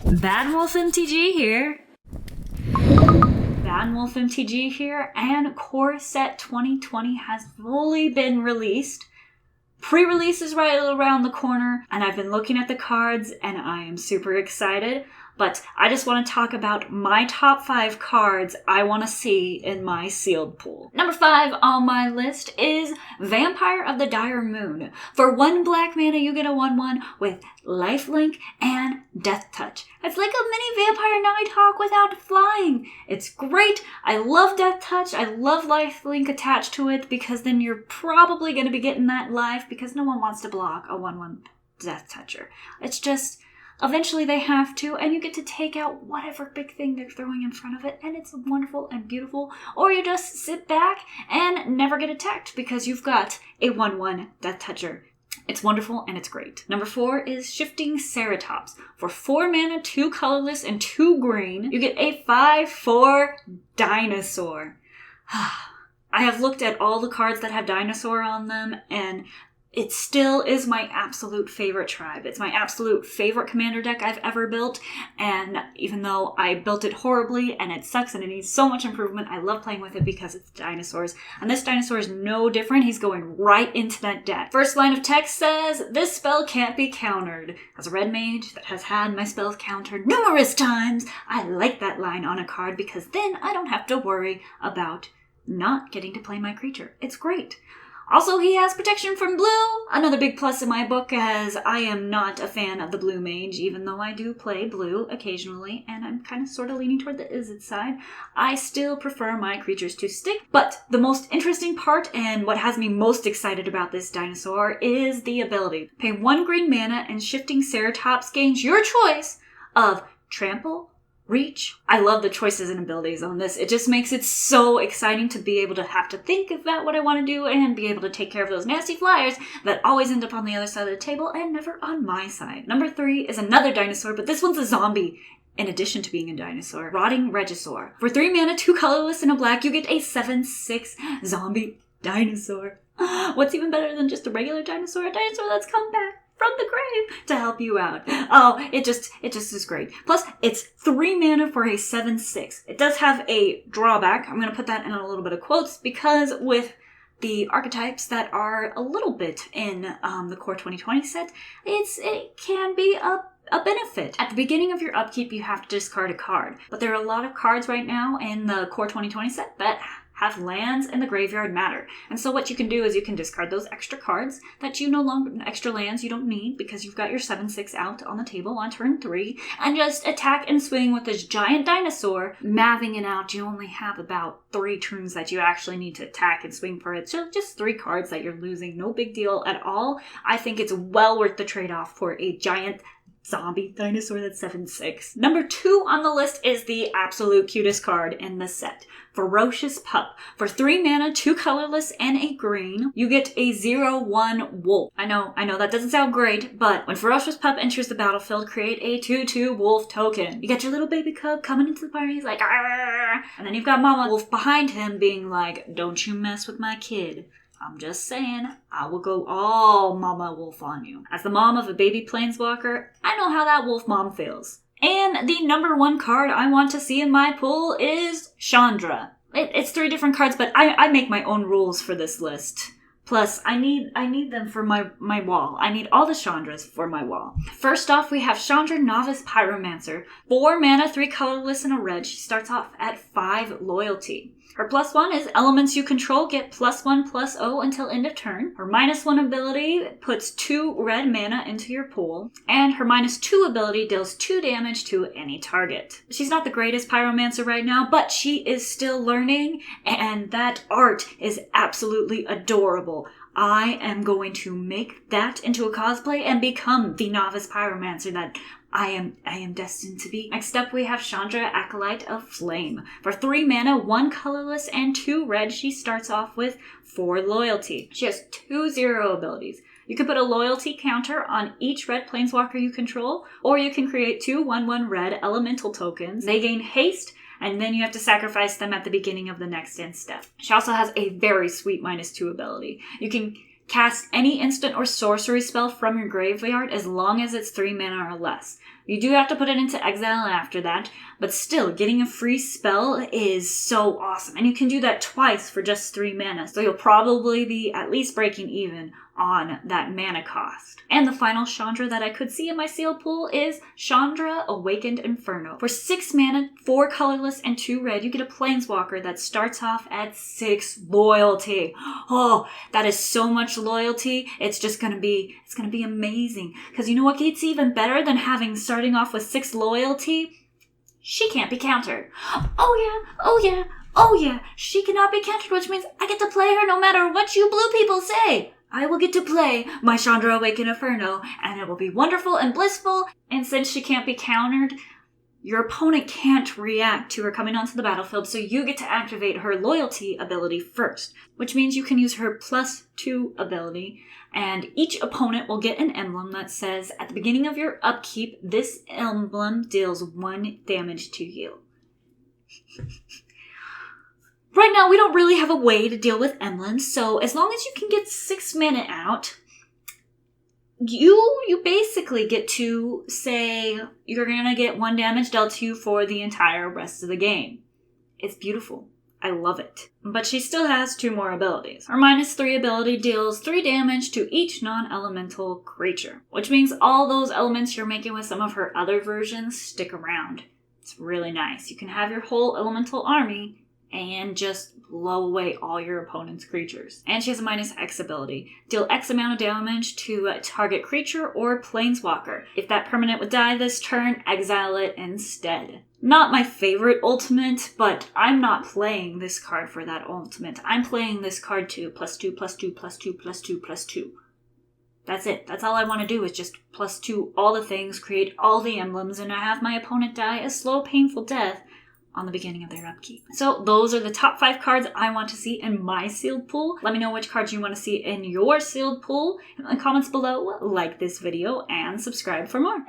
BadWolf MTG here. BadWolf MTG here, and Core Set 2020 has fully been released. Pre-release is right around the corner, and I've been looking at the cards, and I am super excited. But I just want to talk about my top 5 cards I want to see in my sealed pool. Number 5 on my list is Vampire of the Dire Moon. For 1 black mana, you get a 1/1 with Lifelink and Death Touch. It's like a mini Vampire Nighthawk without flying. It's great. I love Death Touch. I love Lifelink attached to it because then you're probably going to be getting that life because no one wants to block a 1/1 Death Toucher. It's just... eventually they have to, and you get to take out whatever big thing they're throwing in front of it, and it's wonderful and beautiful. Or you just sit back and never get attacked because you've got a 1/1 Death Toucher. It's wonderful and it's great. Number 4 is Shifting Seratops. For 4 mana, 2 colorless, and 2 green, you get a 5/4 Dinosaur. I have looked at all the cards that have Dinosaur on them, and it still is my absolute favorite tribe. It's my absolute favorite commander deck I've ever built, and even though I built it horribly and it sucks and it needs so much improvement, I love playing with it because it's dinosaurs. And this dinosaur is no different. He's going right into that deck. First line of text says, "This spell can't be countered." As a red mage that has had my spells countered numerous times, I like that line on a card because then I don't have to worry about not getting to play my creature. It's great. Also, he has protection from blue, another big plus in my book, as I am not a fan of the blue mage, even though I do play blue occasionally, and I'm kind of sort of leaning toward the Izzet side. I still prefer my creatures to stick, but the most interesting part, and what has me most excited about this dinosaur, is the ability. Pay 1 green mana, and Shifting Ceratops gains your choice of Trample, Reach. I love the choices and abilities on this. It just makes it so exciting to be able to have to think about what I want to do and be able to take care of those nasty flyers that always end up on the other side of the table and never on my side. Number 3 is another dinosaur, but this one's a zombie. In addition to being a dinosaur, Rotting Regisaur. For 3 mana, 2 colorless, and a black, you get a 7/6 zombie dinosaur. What's even better than just a regular dinosaur? A dinosaur that's come back from the grave to help you out. Oh, it just is great. Plus, it's 3 mana for a 7/6. It does have a drawback. I'm going to put that in a little bit of quotes because with the archetypes that are a little bit in the Core 2020 set, it can be a benefit. At the beginning of your upkeep, you have to discard a card. But there are a lot of cards right now in the Core 2020 set that have lands in the graveyard matter. And so what you can do is you can discard those extra cards that you no longer, extra lands you don't need because you've got your 7/6 out on the table on turn 3, and just attack and swing with this giant dinosaur. Mathing it out, you only have about 3 turns that you actually need to attack and swing for it. So just 3 cards that you're losing. No big deal at all. I think it's well worth the trade-off for a giant zombie dinosaur that's 7/6. Number 2 on the list is the absolute cutest card in the set. Ferocious Pup. For 3 mana, 2 colorless, and a green, you get a 0/1 wolf. I know, that doesn't sound great, but when Ferocious Pup enters the battlefield, create a 2/2 wolf token. You got your little baby cub coming into the party, he's like, "Arr!" And then you've got Mama Wolf behind him being like, "Don't you mess with my kid. I'm just saying, I will go all Mama Wolf on you." As the mom of a baby planeswalker, I know how that wolf mom feels. And the number 1 card I want to see in my pool is Chandra. It's 3 different cards, but I make my own rules for this list. Plus, I need them for my wall. I need all the Chandras for my wall. First off, we have Chandra Novice Pyromancer. 4 mana, 3 colorless, and a red. She starts off at 5 loyalty. Her +1 is elements you control get +1/+0 until end of turn. Her -1 ability puts 2 red mana into your pool. And her -2 ability deals 2 damage to any target. She's not the greatest pyromancer right now, but she is still learning, and that art is absolutely adorable. I am going to make that into a cosplay and become the novice pyromancer that I am destined to be. Next up, we have Chandra, Acolyte of Flame. For 3 mana, 1 colorless, and 2 red, she starts off with 4 loyalty. She has 2 0 abilities. You can put a loyalty counter on each red planeswalker you control, or you can create 2 1/1 red elemental tokens. They gain haste, and then you have to sacrifice them at the beginning of the next end step. She also has a very sweet -2 ability. You can Cast any instant or sorcery spell from your graveyard as long as it's 3 mana or less. You do have to put it into exile after that, but still, getting a free spell is so awesome. And you can do that twice for just 3 mana, so you'll probably be at least breaking even on that mana cost. And the final Chandra that I could see in my sealed pool is Chandra, Awakened Inferno. For 6 mana, 4 colorless, and 2 red, you get a planeswalker that starts off at 6 loyalty. Oh, that is so much loyalty. It's gonna be amazing. Because you know what gets even better than starting off with 6 loyalty? She can't be countered. Oh yeah. She cannot be countered, which means I get to play her no matter what you blue people say. I will get to play my Chandra Awakened Inferno, and it will be wonderful and blissful. And since she can't be countered, your opponent can't react to her coming onto the battlefield, so you get to activate her loyalty ability first, which means you can use her +2 ability, and each opponent will get an emblem that says, at the beginning of your upkeep, this emblem deals 1 damage to you. Right now, we don't really have a way to deal with emblems, so as long as you can get 6 mana out, you basically get to say you're gonna get 1 damage dealt to you for the entire rest of the game. It's beautiful. I love it. But she still has 2 more abilities. Her -3 ability deals 3 damage to each non-elemental creature, which means all those elements you're making with some of her other versions stick around. It's really nice. You can have your whole elemental army and just blow away all your opponent's creatures. And she has a -X ability. Deal X amount of damage to a target creature or planeswalker. If that permanent would die this turn, exile it instead. Not my favorite ultimate, but I'm not playing this card for that ultimate. I'm playing this card to +2/+2/+2/+2/+2. That's it. That's all I want to do is just +2 all the things, create all the emblems, and I have my opponent die a slow, painful death on the beginning of their upkeep. So those are the top 5 cards I want to see in my sealed pool. Let me know which cards you want to see in your sealed pool in the comments below. Like this video and subscribe for more.